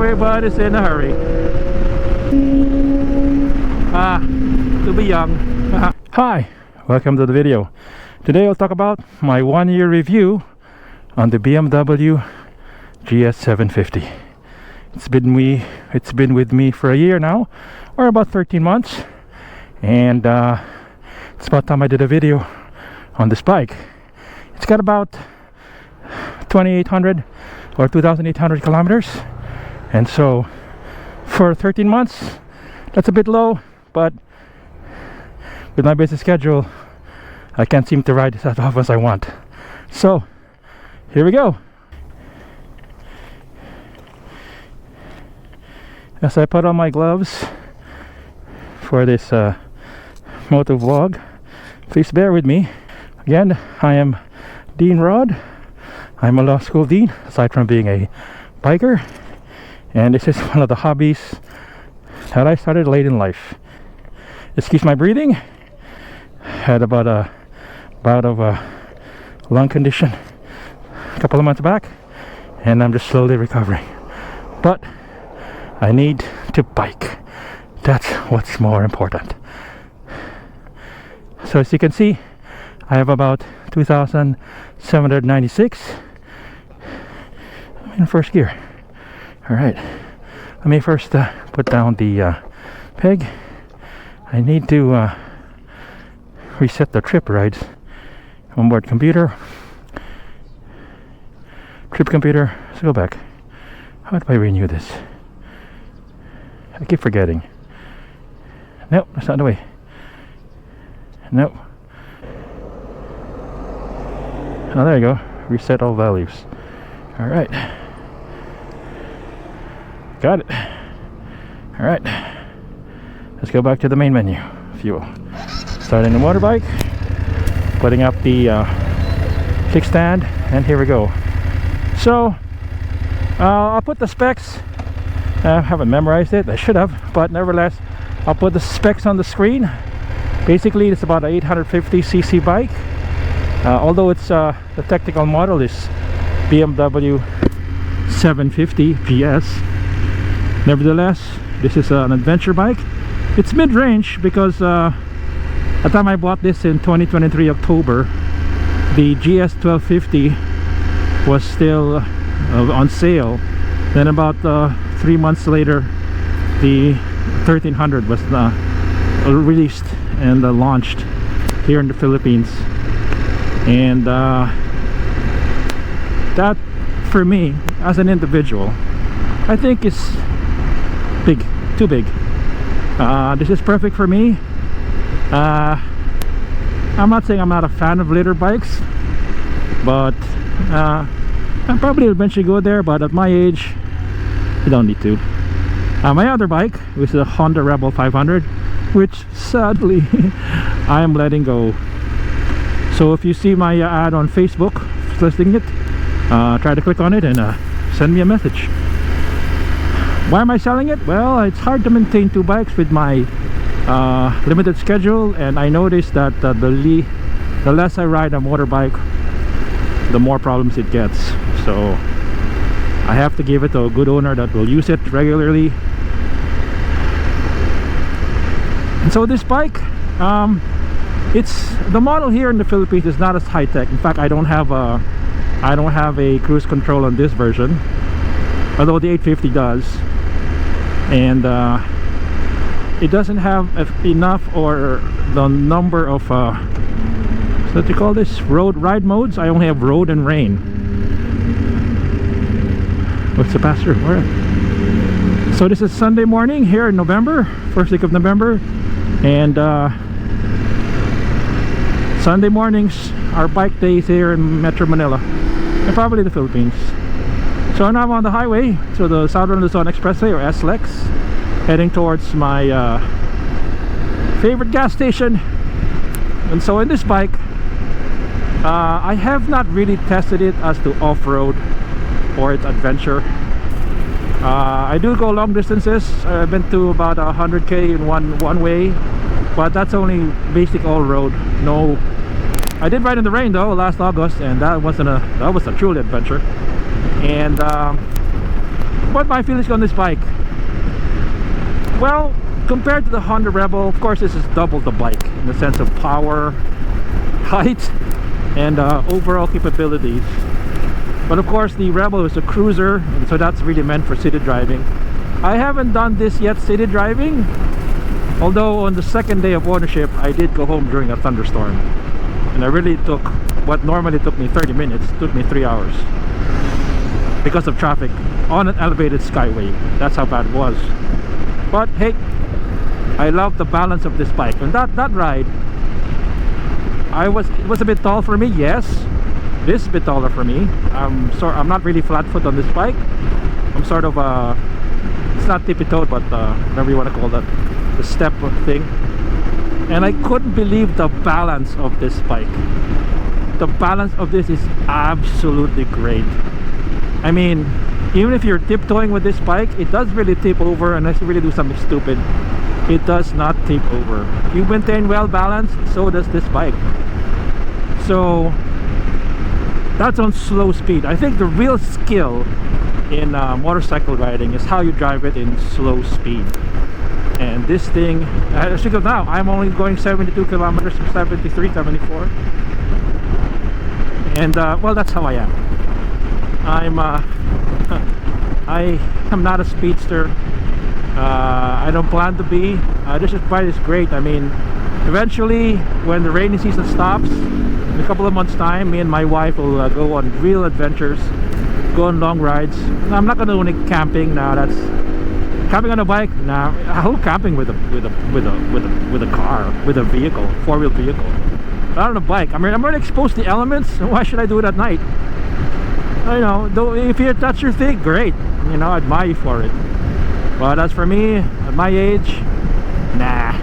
Everybody's in a hurry. To be young. Hi, welcome to the video. Today I'll talk about my 1-year review on the BMW GS 750. It's been with me for a year now, or about 13 months, and it's about time I did a video on this bike. It's got about 2,800 or 2,800 kilometers, and so for 13 months that's a bit low, but with my busy schedule I can't seem to ride this as often as I want. So here we go. As I put on my gloves for this motovlog, please bear with me. Again, I am Dean Rod. I'm a law school dean, aside from being a biker, and this is one of the hobbies that I started late in life. Excuse my breathing. Had about a bout of a lung condition a couple of months back, and I'm just slowly recovering. But I need to bike. That's what's more important. So as you can see, I have about 2,796. I'm in first gear. Alright, let me first put down the peg. I need to reset the trip rides. Onboard computer. Trip computer. Let's go back. How do I renew this? I keep forgetting. Nope, that's not the way. Nope. Oh, there you go. Reset all values. Alright. Got it. Alright. Let's go back to the main menu. Fuel. Starting the motorbike. Putting up the kickstand. And here we go. So, I'll put the specs. I haven't memorized it. I should have. But nevertheless, I'll put the specs on the screen. Basically, it's about an 850cc bike. Although it's the technical model is BMW 750 GS. Nevertheless, this is an adventure bike. It's mid-range because at the time I bought this in 2023 October, the GS 1250 was still on sale. Then about 3 months later, the 1300 was released and launched here in the Philippines. And that, for me as an individual, I think is big, too big. This is perfect for me. I'm not saying I'm not a fan of litter bikes, but I'll probably eventually go there, but at my age you don't need to. My other bike, which is a Honda Rebel 500, which sadly I am letting go. So if you see my ad on Facebook listing it, try to click on it and send me a message. Why am I selling it? Well, it's hard to maintain two bikes with my limited schedule, and I noticed that the less I ride a motorbike, the more problems it gets. So I have to give it to a good owner that will use it regularly. And so this bike, it's the model here in the Philippines is not as high-tech. In fact, I don't have a cruise control on this version, although the 850 does. And it doesn't have enough, or the number of what do you call this, road ride modes. I only have road and rain. What's the passenger? Alright. So this is Sunday morning here in November, first week of November, and Sunday mornings are bike days here in Metro Manila and probably the Philippines. So now I'm on the highway, so the Southern Luzon Expressway, or SLEX, heading towards my favorite gas station. And so in this bike, I have not really tested it as to off-road or its adventure. I do go long distances. I've been to about 100k in one way, but that's only basic all-road. No, I did ride in the rain though last August, and that was a truly adventure. And what my feelings on this bike? Well, compared to the Honda Rebel, of course this is double the bike in the sense of power, height, and overall capabilities. But of course the Rebel is a cruiser, and so that's really meant for city driving. I haven't done this yet, city driving, although on the second day of ownership I did go home during a thunderstorm, and I really took what normally took me 30 minutes, took me 3 hours because of traffic on an elevated skyway. That's how bad it was. But hey, I love the balance of this bike. And that ride, it was a bit tall for me, yes. This is a bit taller for me. I'm not really flat foot on this bike. I'm sort of it's not tippy-toed, but whatever you want to call that, the step thing. And I couldn't believe the balance of this bike. The balance of this is absolutely great. I mean, even if you're tiptoeing with this bike, it does really tip over unless you really do something stupid. It does not tip over. You maintain well balanced, so does this bike. So that's on slow speed. I think the real skill in motorcycle riding is how you drive it in slow speed. And this thing, as you go now, I'm only going 72 kilometers from 73, 74. And well, that's how I am. I am not a speedster. I don't plan to be. This bike is great. I mean, eventually when the rainy season stops in a couple of months time, me and my wife will go on real adventures, go on long rides. I'm not going to do any camping now. That's camping on a bike. Now I'll go camping with a car, with a vehicle, four-wheel vehicle. Not on a bike. I mean, I'm already exposed to elements. So why should I do it at night? You know, though, if that's your thing, great. You know, I admire you for it. But as for me, at my age, nah,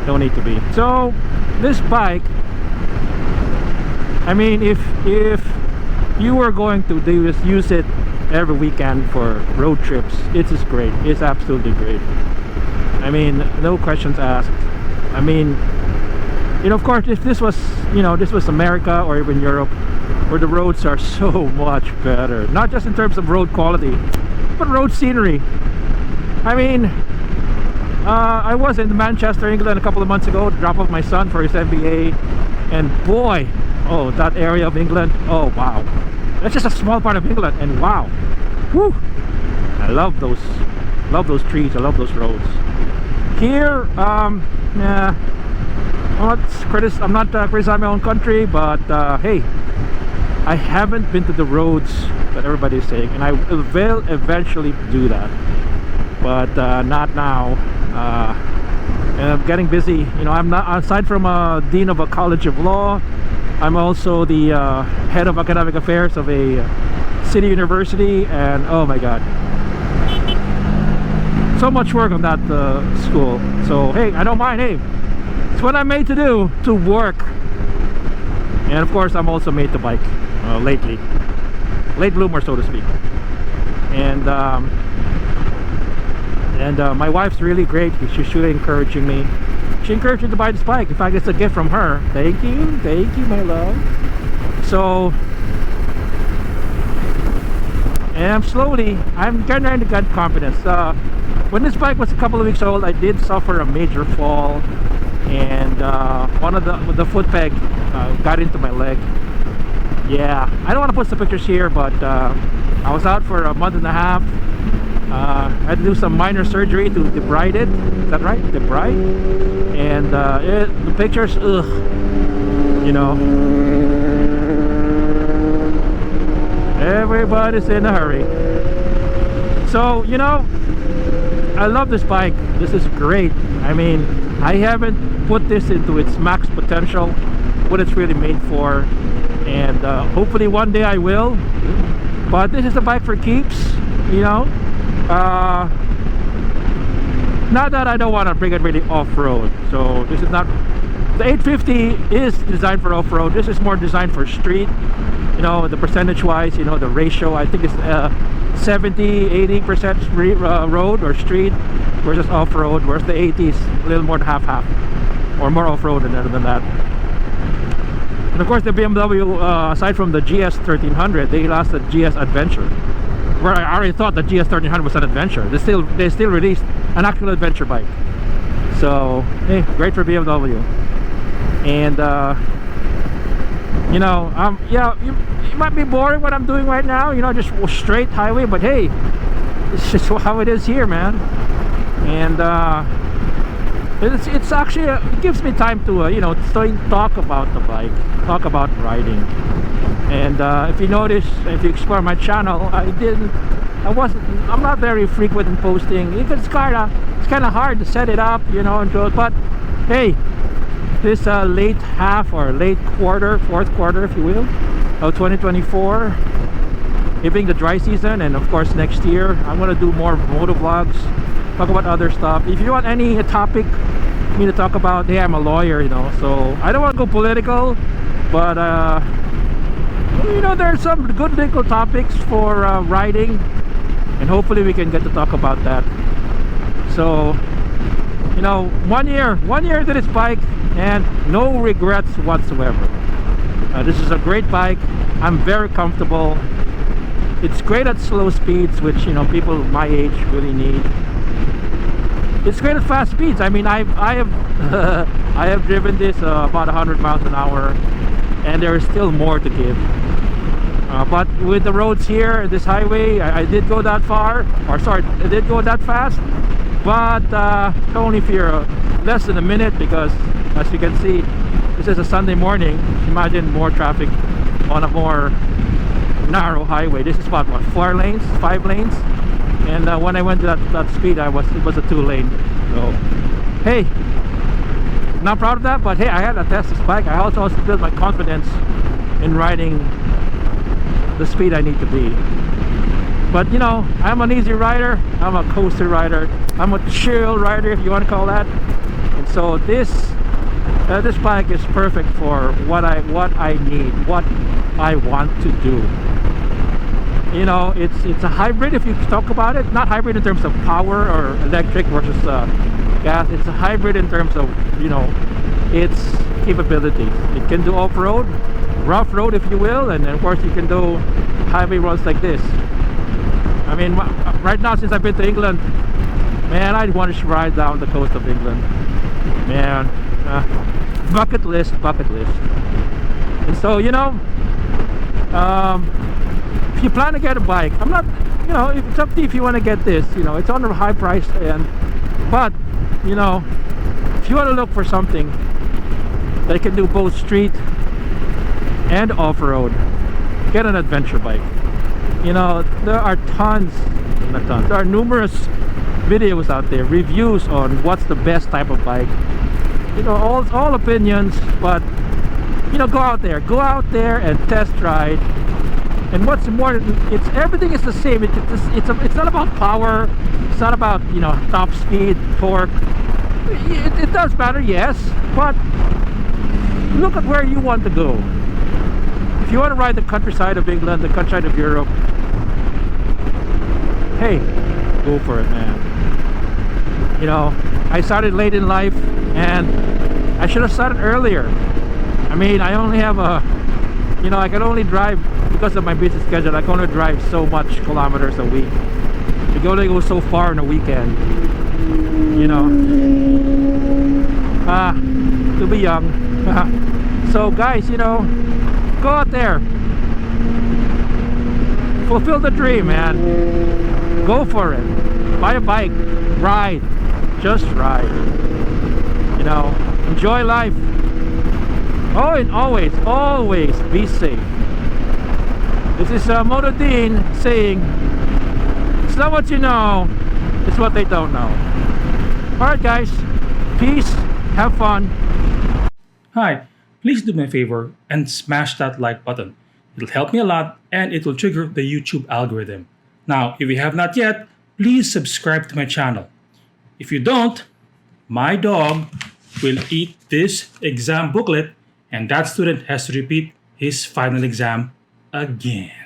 don't need to be. So this bike, I mean, if you were going to use it every weekend for road trips, it's just great. It's absolutely great. I mean, no questions asked. I mean, you know, of course, if this was, you know, this was America or even Europe, where the roads are so much better, not just in terms of road quality, but road scenery. I mean, I was in Manchester, England a couple of months ago to drop off my son for his MBA, and boy, oh, that area of England, oh wow, that's just a small part of England, and wow, whoo, I love those trees, I love those roads. Here, yeah, I'm not criticizing my own country, but hey, I haven't been to the roads that everybody's saying, and I will eventually do that, but not now. And I'm getting busy. You know, I'm not, aside from a dean of a college of law, I'm also the head of academic affairs of a city university, and oh my god, so much work on that school. So hey, I don't mind. Hey, it's what I'm made to do, to work. And of course I'm also made to bike lately, late bloomer, so to speak. And my wife's really great. She's really encouraging me. She encouraged me to buy this bike. In fact, it's a gift from her. Thank you, my love. So, and I'm getting to get confidence. When this bike was a couple of weeks old, I did suffer a major fall, and one of the foot peg got into my leg. Yeah, I don't want to post the pictures here, but I was out for a month and a half. I had to do some minor surgery to debride it. Is that right? Debride? And the pictures, ugh, you know, everybody's in a hurry. So, you know, I love this bike. This is great. I mean, I haven't put this into its max potential, what it's really made for, and hopefully one day I will. But this is a bike for keeps, you know. Not that I don't want to bring it really off-road. So this is not, the 850 is designed for off-road. This is more designed for street. You know, the percentage wise, you know, the ratio, I think it's 70-80% road or street versus off-road, whereas the 80 is a little more than half-half, or more off-road than that. And of course the BMW, aside from the GS 1300, they lost the GS Adventure. where I already thought the GS1300 was an adventure. They still released an actual adventure bike. So hey, great for BMW. And you know, yeah, it might be boring what I'm doing right now, you know, just straight highway, but hey, it's just how it is here, man. And it's actually it gives me time to you know, talk about the bike, talk about riding. And if you notice, if you explore my channel, I'm not very frequent in posting. It's kind of hard to set it up, you know, but hey, this late half or late quarter, fourth quarter if you will, of 2024, it being the dry season, and of course next year I'm going to do more motovlogs, talk about other stuff. If you want any topic me to talk about, hey, I'm a lawyer, you know, so I don't want to go political, but you know, there's some good legal topics for riding, and hopefully we can get to talk about that. So you know, one year to this bike and no regrets whatsoever. This is a great bike. I'm very comfortable. It's great at slow speeds, which, you know, people my age really need. It's great at fast speeds. I mean, I have I have driven this about 100 miles an hour, and there is still more to give. But with the roads here, this highway, I did go that far, or sorry, I did go that fast, but only for less than a minute, because as you can see, this is a Sunday morning. Imagine more traffic on a more narrow highway. This is about what, 4 lanes, 5 lanes, and when I went to that speed, it was a 2-lane. So hey, not proud of that, but hey, I had to test this bike. I also built my confidence in riding the speed I need to be. But you know, I'm an easy rider, I'm a coaster rider, I'm a chill rider if you want to call that. And so this bike is perfect for what I need, what I want to do. You know, it's a hybrid if you talk about it. Not hybrid in terms of power or electric versus gas. It's a hybrid in terms of, you know, its capabilities. It can do off-road, rough road if you will, and then of course you can do highway roads like this. I mean, right now, since I've been to England, man, I want to ride down the coast of England, man. Bucket list. And so, you know, if you plan to get a bike, I'm not, you know, it's up to you if you want to get this. You know, it's on the high price end, but you know, if you want to look for something that can do both street and off-road, get an adventure bike. You know, there are there are numerous videos out there, reviews on what's the best type of bike. You know, all opinions, but you know, go out there and test ride. And what's more, everything is the same. It's not about power, it's not about, you know, top speed, torque. It does matter, yes, but look at where you want to go. If you want to ride the countryside of England, the countryside of Europe, hey, go for it, man. You know, I started late in life, and I should have started earlier. I mean, I only have you know, I can only drive, because of my busy schedule, I can only drive so much kilometers a week. You can only go so far in a weekend, you know. To be young. So guys, you know, go out there, fulfill the dream, man. Go for it. Buy a bike, ride, just ride. You know, enjoy life. Oh, and always be safe. This is Moto Dean saying, it's not what you know, it's what they don't know. Alright guys, peace, have fun. Hi, please do me a favor and smash that like button. It'll help me a lot and it will trigger the YouTube algorithm. Now, if you have not yet, please subscribe to my channel. If you don't, my dog will eat this exam booklet and that student has to repeat his final exam again.